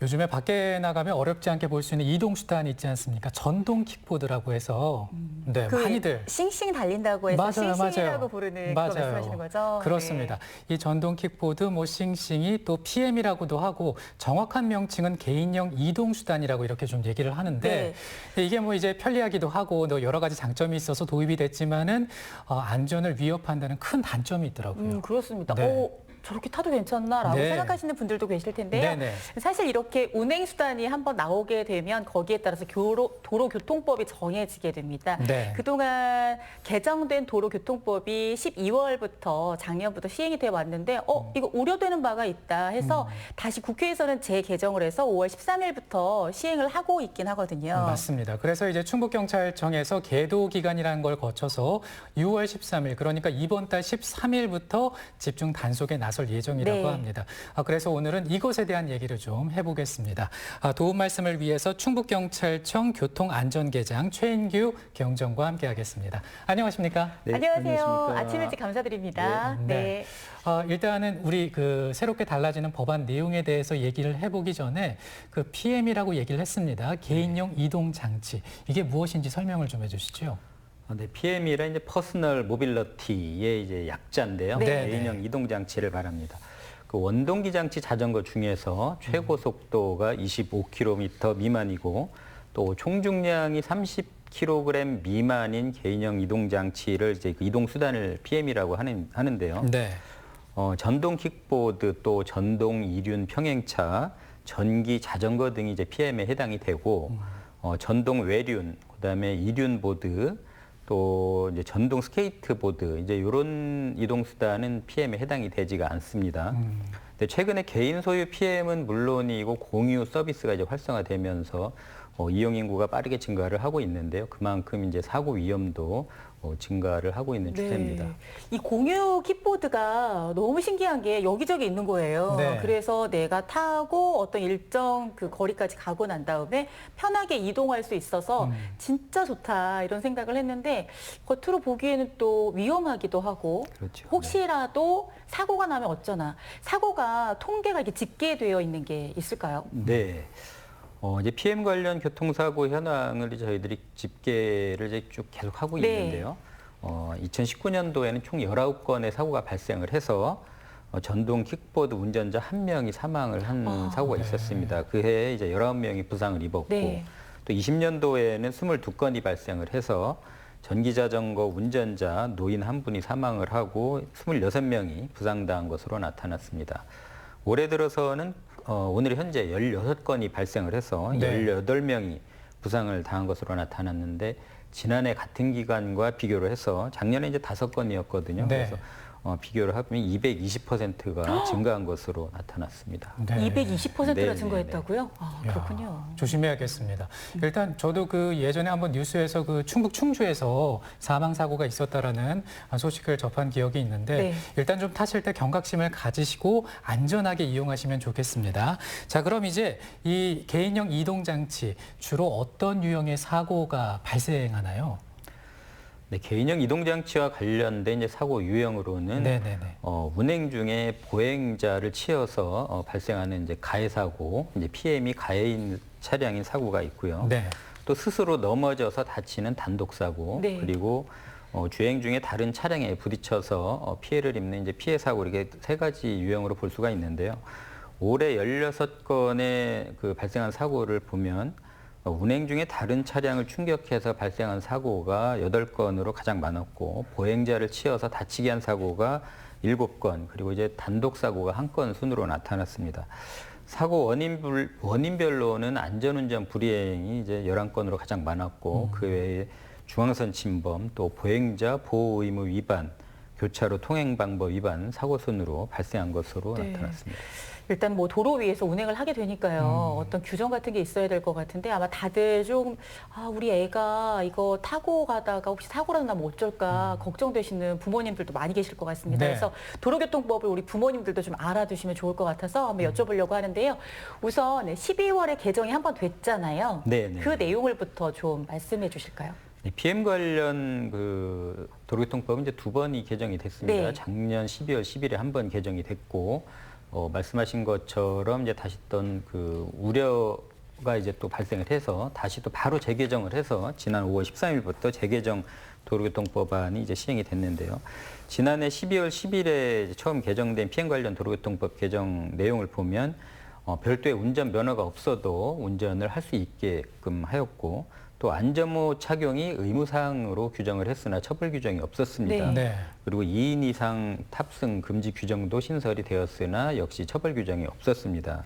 요즘에 밖에 나가면 어렵지 않게 볼 수 있는 이동수단 있지 않습니까? 전동 킥보드라고 해서 네, 그 많이들 싱싱 달린다고 해서 맞아요, 싱싱이라고 맞아요. 부르는 맞아요. 그거 말씀하시는 거죠? 그렇습니다. 이 전동 킥보드, 뭐 싱싱이 또 PM이라고도 하고 정확한 명칭은 개인형 이동수단이라고 이렇게 좀 얘기를 하는데 이게 뭐 이제 편리하기도 하고 또 여러 가지 장점이 있어서 도입이 됐지만은 안전을 위협한다는 큰 단점이 있더라고요. 그렇습니다. 네. 저렇게 타도 괜찮나라고 네. 생각하시는 분들도 계실 텐데요. 네네. 사실 이렇게 운행수단이 한번 나오게 되면 거기에 따라서 도로교통법이 정해지게 됩니다. 네. 그동안 개정된 도로교통법이 12월부터 작년부터 시행이 되어 왔는데 이거 우려되는 바가 있다 해서 다시 국회에서는 재개정을 해서 5월 13일부터 시행을 하고 있긴 하거든요. 맞습니다. 그래서 이제 충북경찰청에서 계도 기간이라는 걸 거쳐서 6월 13일, 그러니까 이번 달 13일부터 집중 단속에 나설 예정이라고 합니다. 그래서 오늘은 이것에 대한 얘기를 좀 해보겠습니다. 도움 말씀을 위해서 충북경찰청 교통안전계장 최인규 경정과 함께하겠습니다. 안녕하십니까? 네, 안녕하세요. 안녕하십니까? 아침 일찍 감사드립니다. 네. 일단은 우리 새롭게 달라지는 법안 내용에 대해서 얘기를 해보기 전에 그 PM이라고 얘기를 했습니다. 개인용 이동 장치. 이게 무엇인지 설명을 좀 해주시죠. 네, PM이란 이제 퍼스널 모빌리티의 이제 약자인데요. 네. 개인형 이동 장치를 말합니다. 그 원동기 장치 자전거 중에서 최고 속도가 25km 미만이고 또 총중량이 30kg 미만인 개인형 이동 장치를 이제 그 이동 수단을 PM이라고 하는데요. 네. 전동 킥보드 또 전동 이륜 평행차, 전기 자전거 등이 이제 PM에 해당이 되고 전동 외륜, 그다음에 이륜 보드 또 이제 전동 스케이트보드 이제 이런 이동 수단은 PM에 해당이 되지가 않습니다. 근데 최근에 개인 소유 PM은 물론이고 공유 서비스가 이제 활성화되면서 이용 인구가 빠르게 증가를 하고 있는데요. 그만큼 이제 사고 위험도 증가를 하고 있는 추세입니다. 이 공유 킥보드가 너무 신기한 게 여기저기 있는 거예요. 네. 그래서 내가 타고 어떤 일정 그 거리까지 가고 난 다음에 편하게 이동할 수 있어서 진짜 좋다 이런 생각을 했는데 겉으로 보기에는 또 위험하기도 하고 그렇죠. 혹시라도 사고가 나면 어쩌나 사고가 통계가 이렇게 집계되어 있는 게 있을까요? 네. 이제 PM 관련 교통사고 현황을 저희들이 집계를 이제 쭉 계속 하고 있는데요. 2019년도에는 총 19건의 사고가 발생을 해서 전동 킥보드 운전자 1명이 사망을 한 사고가 있었습니다. 그해 이제 19명이 부상을 입었고 또 20년도에는 22건이 발생을 해서 전기자전거 운전자 노인 1분이 사망을 하고 26명이 부상당한 것으로 나타났습니다. 올해 들어서는 오늘 현재 16건이 발생을 해서 18명이 부상을 당한 것으로 나타났는데 지난해 같은 기간과 비교를 해서 작년에 이제 5건이었거든요. 그래서 비교를 하면 220%가 증가한 것으로 나타났습니다. 220%나 증가했다고요? 그렇군요. 조심해야겠습니다. 일단 저도 그 예전에 한번 뉴스에서 그 충북 충주에서 사망 사고가 있었다라는 소식을 접한 기억이 있는데 일단 좀 타실 때 경각심을 가지시고 안전하게 이용하시면 좋겠습니다. 자, 그럼 이제 이 개인형 이동 장치 주로 어떤 유형의 사고가 발생하나요? 네, 개인형 이동장치와 관련된 이제 사고 유형으로는 운행 중에 보행자를 치여서 발생하는 이제 가해 사고, 이제 PM이 가해인 차량인 사고가 있고요. 또 스스로 넘어져서 다치는 단독 사고, 그리고 주행 중에 다른 차량에 부딪혀서 피해를 입는 이제 피해 사고 이렇게 3가지 유형으로 볼 수가 있는데요. 올해 16건의 그 발생한 사고를 보면 운행 중에 다른 차량을 충격해서 발생한 사고가 8건으로 가장 많았고 보행자를 치여서 다치게 한 사고가 7건, 그리고 이제 단독 사고가 1건 순으로 나타났습니다. 사고 원인별로는 안전운전 불이행이 이제 11건으로 가장 많았고 그 외에 중앙선 침범, 또 보행자 보호 의무 위반, 교차로 통행 방법 위반 사고 순으로 발생한 것으로 나타났습니다. 일단 뭐 도로 위에서 운행을 하게 되니까요. 어떤 규정 같은 게 있어야 될 것 같은데 아마 다들 좀 우리 애가 이거 타고 가다가 혹시 사고라도 나면 어쩔까 걱정되시는 부모님들도 많이 계실 것 같습니다. 그래서 도로교통법을 우리 부모님들도 좀 알아두시면 좋을 것 같아서 한번 여쭤보려고 하는데요. 우선 12월에 개정이 한번 됐잖아요. 그 내용을부터 좀 말씀해 주실까요? PM 관련 그 도로교통법은 이제 2번이 개정이 됐습니다. 작년 12월 10일에 한 번 개정이 됐고 말씀하신 것처럼 이제 다시 그 우려가 이제 또 발생을 해서 다시 또 바로 재개정을 해서 지난 5월 13일부터 재개정 도로교통법안이 이제 시행이 됐는데요. 지난해 12월 10일에 처음 개정된 피행 관련 도로교통법 개정 내용을 보면 별도의 운전 면허가 없어도 운전을 할 수 있게끔 하였고 또 안전모 착용이 의무사항으로 규정을 했으나 처벌 규정이 없었습니다. 네. 그리고 2인 이상 탑승 금지 규정도 신설이 되었으나 역시 처벌 규정이 없었습니다.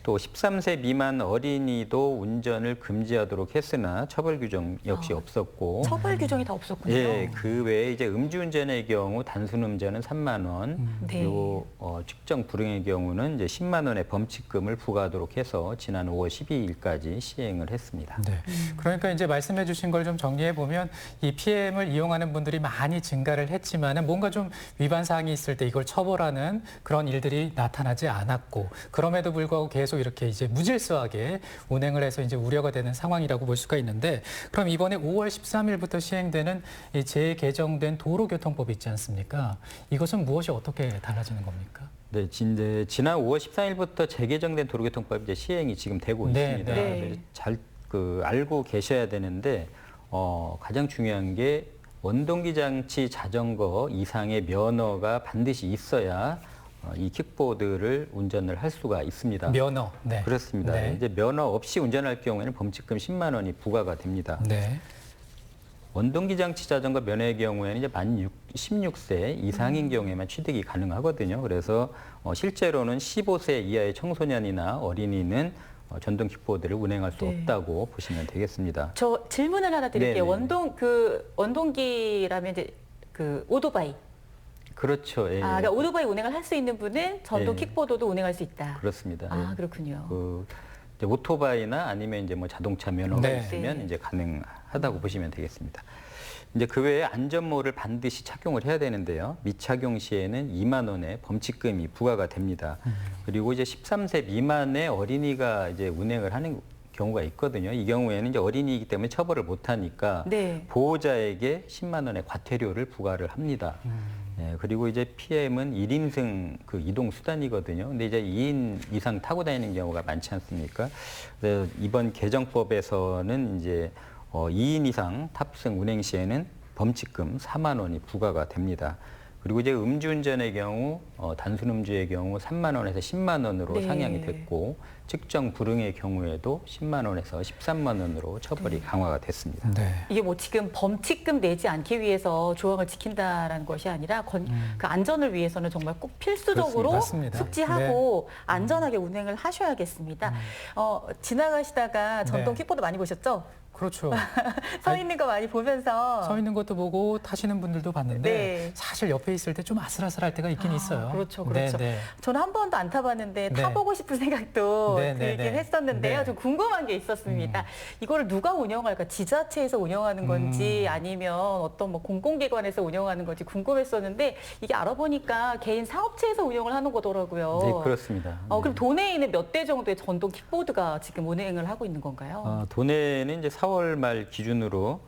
또 13세 미만 어린이도 운전을 금지하도록 했으나 처벌 규정 역시 없었고 처벌 규정이 다 없었군요. 예, 그 외에 이제 음주운전의 경우 단순 음주는 3만 원, 그리고 측정 불응의 경우는 이제 10만 원의 범칙금을 부과하도록 해서 지난 5월 12일까지 시행을 했습니다. 네. 그러니까 이제 말씀해 주신 걸 좀 정리해 보면 이 PM을 이용하는 분들이 많이 증가를 했지만은 뭔가 좀 위반 사항이 있을 때 이걸 처벌하는 그런 일들이 나타나지 않았고 그럼에도 불구하고 계속 이렇게 이제 무질서하게 운행을 해서 이제 우려가 되는 상황이라고 볼 수가 있는데 그럼 이번에 5월 13일부터 시행되는 이 재개정된 도로교통법이 있지 않습니까? 이것은 무엇이 어떻게 달라지는 겁니까? 네, 이제 지난 5월 13일부터 재개정된 도로교통법이 이제 시행이 지금 되고 있습니다. 네. 잘 알고 계셔야 되는데 가장 중요한 게 원동기 장치 자전거 이상의 면허가 반드시 있어야 이 킥보드를 운전을 할 수가 있습니다. 면허. 네. 그렇습니다. 네. 이제 면허 없이 운전할 경우에는 범칙금 10만 원이 부과가 됩니다. 네. 원동기 장치 자전거 면허의 경우에는 이제 만 16세 이상인 경우에만 취득이 가능하거든요. 그래서 실제로는 15세 이하의 청소년이나 어린이는 전동 킥보드를 운행할 수 없다고 보시면 되겠습니다. 저 질문을 하나 드릴게요. 네네. 원동기라면 이제 그 오토바이. 그렇죠. 예. 그러니까 오토바이 운행을 할 수 있는 분은 전동 예. 킥보드도 운행할 수 있다. 그렇습니다. 예. 그렇군요. 이제 오토바이나 아니면 이제 뭐 자동차 면허가 네. 있으면 네. 이제 가능하다고 보시면 되겠습니다. 이제 그 외에 안전모를 반드시 착용을 해야 되는데요. 미착용 시에는 2만 원의 범칙금이 부과가 됩니다. 그리고 이제 13세 미만의 어린이가 이제 운행을 하는 경우가 있거든요. 이 경우에는 이제 어린이이기 때문에 처벌을 못 하니까 네. 보호자에게 10만 원의 과태료를 부과를 합니다. 예, 그리고 이제 PM은 1인승 그 이동 수단이거든요. 근데 이제 2인 이상 타고 다니는 경우가 많지 않습니까? 그래서 이번 개정법에서는 이제 2인 이상 탑승 운행 시에는 범칙금 4만 원이 부과가 됩니다. 그리고 이제 음주운전의 경우 단순 음주의 경우 3만 원에서 10만 원으로 네. 상향이 됐고 측정 불응의 경우에도 10만 원에서 13만 원으로 처벌이 강화가 됐습니다. 네. 이게 뭐 지금 범칙금 내지 않기 위해서 조항을 지킨다라는 것이 아니라 그 안전을 위해서는 정말 꼭 필수적으로 맞습니다. 숙지하고 안전하게 운행을 하셔야겠습니다. 지나가시다가 전동 네. 킥보드 많이 보셨죠? 그렇죠. 서 있는 거 많이 보면서 서 있는 것도 보고 타시는 분들도 봤는데 네. 사실 옆에 있을 때 좀 아슬아슬할 때가 있긴 있어요. 그렇죠, 네, 그렇죠. 네. 저는 한 번도 안 타봤는데 네. 타보고 싶은 생각도 네, 네, 들긴 네. 했었는데요. 네. 좀 궁금한 게 있었습니다. 이거를 누가 운영할까? 지자체에서 운영하는 건지 아니면 어떤 뭐 공공기관에서 운영하는 건지 궁금했었는데 이게 알아보니까 개인 사업체에서 운영을 하는 거더라고요. 네, 그렇습니다. 그럼 도내에는 몇 대 정도의 전동 킥보드가 지금 운행을 하고 있는 건가요? 도내는 이제 4월 말 기준으로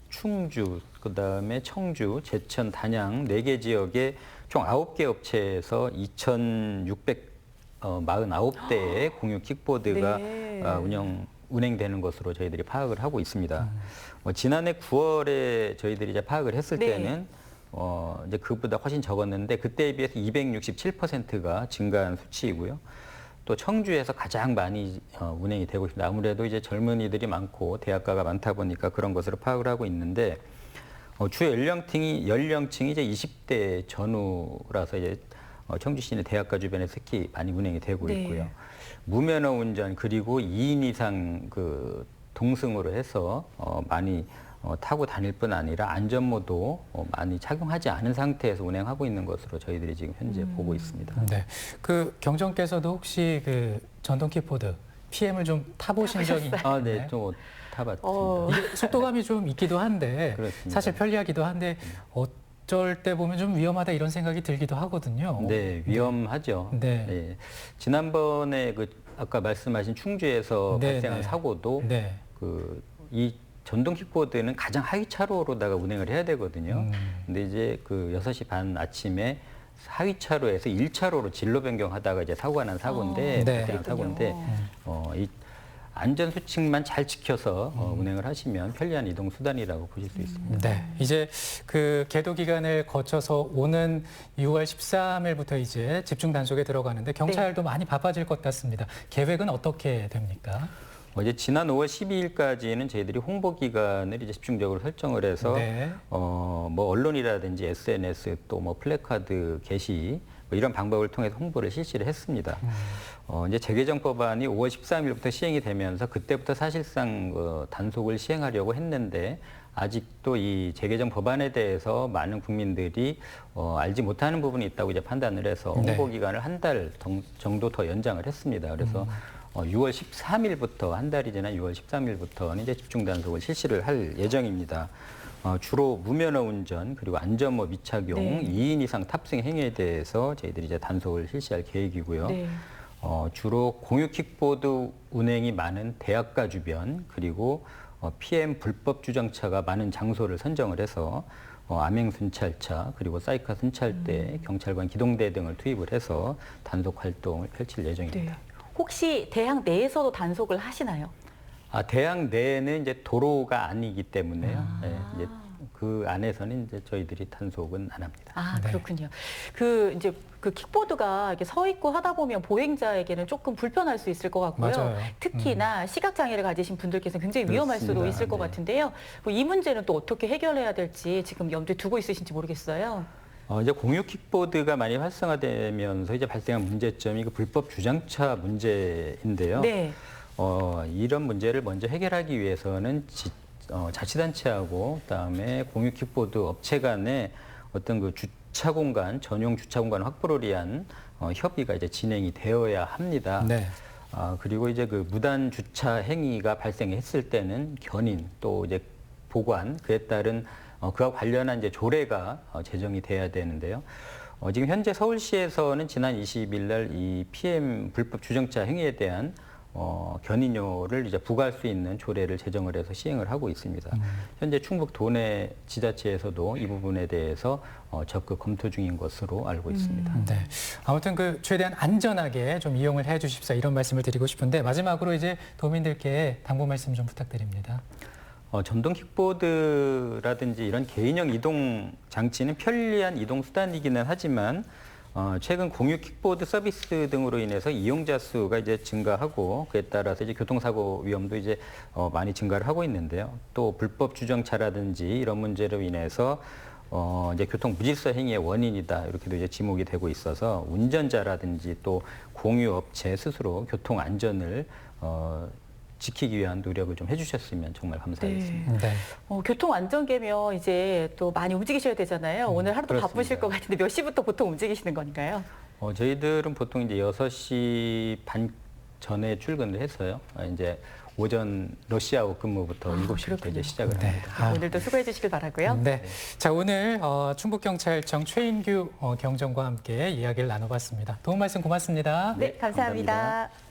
충주, 그다음에 청주, 제천, 단양 4개 지역에 총 9개 업체에서 2,649대의 공유 킥보드가 네. 운행되는 것으로 저희들이 파악을 하고 있습니다. 지난해 9월에 저희들이 이제 파악을 했을 네. 때는 이제 그보다 훨씬 적었는데 그때에 비해서 267%가 증가한 수치이고요. 또 청주에서 가장 많이 운행이 되고 있습니다. 아무래도 이제 젊은이들이 많고 대학가가 많다 보니까 그런 것으로 파악을 하고 있는데 주 연령층이 이제 20대 전후라서 이제 청주 시내 대학가 주변에 특히 많이 운행이 되고 네. 있고요. 무면허 운전 그리고 2인 이상 그 동승으로 해서 많이 타고 다닐 뿐 아니라 안전모도 많이 착용하지 않은 상태에서 운행하고 있는 것으로 저희들이 지금 현재 보고 있습니다. 네. 그 경정께서도 혹시 그 전동 킥보드 PM을 좀 타보신 적이 네, 좀 타봤습니다. 이게 속도감이 좀 있기도 한데 그렇습니다. 사실 편리하기도 한데 어쩔 때 보면 좀 위험하다 이런 생각이 들기도 하거든요. 네, 위험하죠. 네. 네. 지난번에 아까 말씀하신 충주에서 네, 발생한 네. 사고도 네. 이 전동 킥보드는 가장 하위 차로로다가 운행을 해야 되거든요. 근데 이제 6시 반 아침에 하위차로에서 1차로로 진로 변경하다가 이제 사고가 난 사고인데, 네. 발생한 사고인데, 이 안전 수칙만 잘 지켜서 운행을 하시면 편리한 이동 수단이라고 보실 수 있습니다. 네, 이제 그 계도 기간을 거쳐서 오는 6월 13일부터 이제 집중 단속에 들어가는데 경찰도 많이 바빠질 것 같습니다. 계획은 어떻게 됩니까? 이제 지난 5월 12일까지는 저희들이 홍보 기간을 이제 집중적으로 설정을 해서 네. 뭐 언론이라든지 SNS 또 뭐 플래카드 게시 뭐 이런 방법을 통해서 홍보를 실시를 했습니다. 이제 재개정 법안이 5월 13일부터 시행이 되면서 그때부터 사실상 단속을 시행하려고 했는데 아직도 이 재개정 법안에 대해서 많은 국민들이 알지 못하는 부분이 있다고 이제 판단을 해서 홍보 기간을 한 달 정도 더 연장을 했습니다. 그래서 6월 13일부터 한 달이 지난 6월 13일부터는 이제 집중 단속을 실시를 할 예정입니다. 주로 무면허 운전 그리고 안전모 미착용, 2인 이상 탑승 행위에 대해서 저희들이 이제 단속을 실시할 계획이고요. 네. 주로 공유 킥보드 운행이 많은 대학가 주변 그리고 PM 불법 주정차가 많은 장소를 선정을 해서 암행 순찰차 그리고 사이카 순찰대, 경찰관 기동대 등을 투입을 해서 단속 활동을 펼칠 예정입니다. 네. 혹시 대학 내에서도 단속을 하시나요? 대학 내에는 이제 도로가 아니기 때문에요. 네, 이제 그 안에서는 이제 저희들이 단속은 안 합니다. 네. 그렇군요. 이제 그 킥보드가 이렇게 서 있고 하다 보면 보행자에게는 조금 불편할 수 있을 것 같고요. 맞아요. 특히나 시각 장애를 가지신 분들께서는 굉장히 위험할 수도 그렇습니다. 있을 것 네. 같은데요. 이 문제는 또 어떻게 해결해야 될지 지금 염두에 두고 있으신지 모르겠어요. 이제 공유 킥보드가 많이 활성화되면서 이제 발생한 문제점이 그 불법 주정차 문제인데요. 네. 이런 문제를 먼저 해결하기 위해서는 자치단체하고 그다음에 공유 킥보드 업체 간의 어떤 그 주차 공간, 전용 주차 공간 확보를 위한 협의가 이제 진행이 되어야 합니다. 네. 그리고 이제 그 무단 주차 행위가 발생했을 때는 견인 또 이제 보관 그에 따른 그와 관련한 이제 조례가 제정이 돼야 되는데요. 지금 현재 서울시에서는 지난 20일 날 이 PM 불법 주정차 행위에 대한 견인료를 이제 부과할 수 있는 조례를 제정을 해서 시행을 하고 있습니다. 현재 충북 도내 지자체에서도 이 부분에 대해서 적극 검토 중인 것으로 알고 있습니다. 네. 아무튼 그 최대한 안전하게 좀 이용을 해 주십사 이런 말씀을 드리고 싶은데 마지막으로 이제 도민들께 당부 말씀 좀 부탁드립니다. 전동 킥보드라든지 이런 개인형 이동 장치는 편리한 이동 수단이기는 하지만 최근 공유 킥보드 서비스 등으로 인해서 이용자 수가 이제 증가하고 그에 따라서 이제 교통사고 위험도 이제 많이 증가를 하고 있는데요. 또 불법 주정차라든지 이런 문제로 인해서 이제 교통 무질서 행위의 원인이다 이렇게도 이제 지목이 되고 있어서 운전자라든지 또 공유 업체 스스로 교통 안전을 지키기 위한 노력을 좀 해주셨으면 정말 감사하겠습니다. 네. 교통 안전계면 이제 또 많이 움직이셔야 되잖아요. 오늘 하루도 그렇습니다. 바쁘실 것 같은데 몇 시부터 보통 움직이시는 건가요? 저희들은 보통 이제 6시 반 전에 출근을 해서요. 이제 오전 러시아워 근무부터 7시부터 이제 시작을 합니다. 오늘도 수고해 주시길 바라고요. 네. 자, 오늘 충북경찰청 최인규 경정과 함께 이야기를 나눠봤습니다. 도움 말씀 고맙습니다. 네, 감사합니다. 감사합니다.